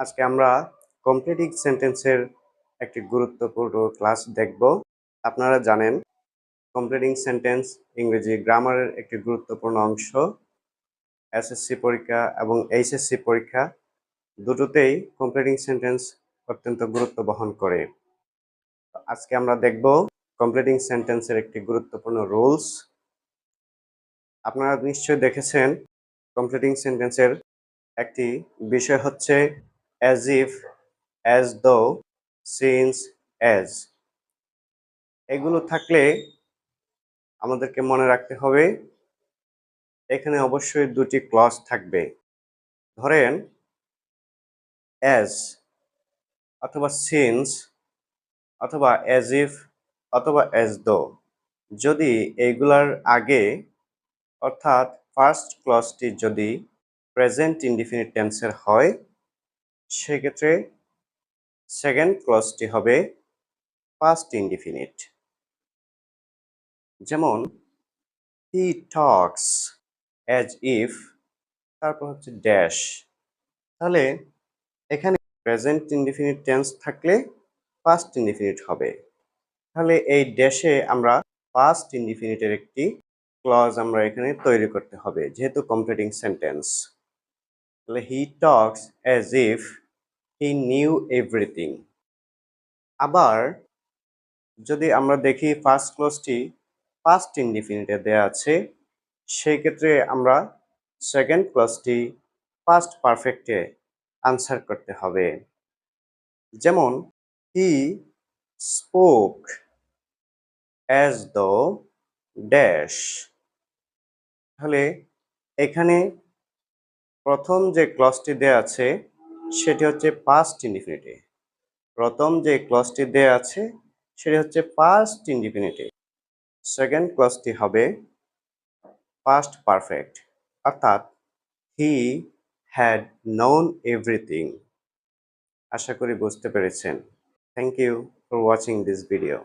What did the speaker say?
আজকে আমরা কমপ্লিটিং সেন্টেন্সের একটি গুরুত্বপূর্ণ ক্লাস দেখব। আপনারা জানেন কমপ্লিটিং সেন্টেন্স ইংরেজি গ্রামারের একটি গুরুত্বপূর্ণ অংশ। এসএসসি পরীক্ষা এবং এইচএসসি পরীক্ষা দুটোতেই কমপ্লিটিং সেন্টেন্স অত্যন্ত গুরুত্ব বহন করে। আজকে আমরা দেখব কমপ্লিটিং সেন্টেন্সের একটি গুরুত্বপূর্ণ রুলস। আপনারা নিশ্চয়ই দেখেছেন কমপ্লিটিং সেন্টেন্সের একটি বিষয় হচ্ছে as if, as though, since, as। এগুলো থাকলে আমাদেরকে মনে রাখতে হবে এখানে অবশ্যই দুটি ক্লজ থাকবে। ধরেন as অথবা since অথবা as if অথবা as though, যদি এইগুলার আগে অর্থাৎ ফার্স্ট ক্লজটি যদি প্রেজেন্ট ইনডিফিনিট টেন্সের হয় সেক্ষেত্রে সেকেন্ড ক্লজটি হবে পাস্ট ইনডিফিনিট। যেমন he talks as if, তারপর হচ্ছে ড্যাশ। তাহলে এখানে প্রেজেন্ট ইনডিফিনিট টেন্স থাকলে পাস্ট ইনডিফিনিট হবে। তাহলে এই ড্যাশে আমরা পাস্ট ইনডিফিনিটের একটি ক্লজ আমরা এখানে তৈরি করতে হবে যেহেতু কমপ্লিটিং সেন্টেন্স। তাহলে he talks as if he knew everything। আবার যদি আমরা দেখি ফার্স্ট ক্লজটি পাস্ট ইনডিফিনিটে দেয়া আছে সেই ক্ষেত্রে আমরা সেকেন্ড ক্লজটি পাস্ট পারফেক্টে আনসার করতে হবে। যেমন he spoke as the dash. তাহলে এখানে প্রথম যে ক্লজটি দেয়া আছে সেটি হচ্ছে পাস্ট ইনডিফিনিটে, প্রথম যে ক্লজটি দেয়া আছে সেটি হচ্ছে পাস্ট ইনডিফিনিটে, সেকেন্ড ক্লজটি হবে পাস্ট পারফেক্ট, অর্থাৎ হি হ্যাড নোন এভরিথিং। আশা করি বুঝতে পেরেছেন। Thank you for watching this video.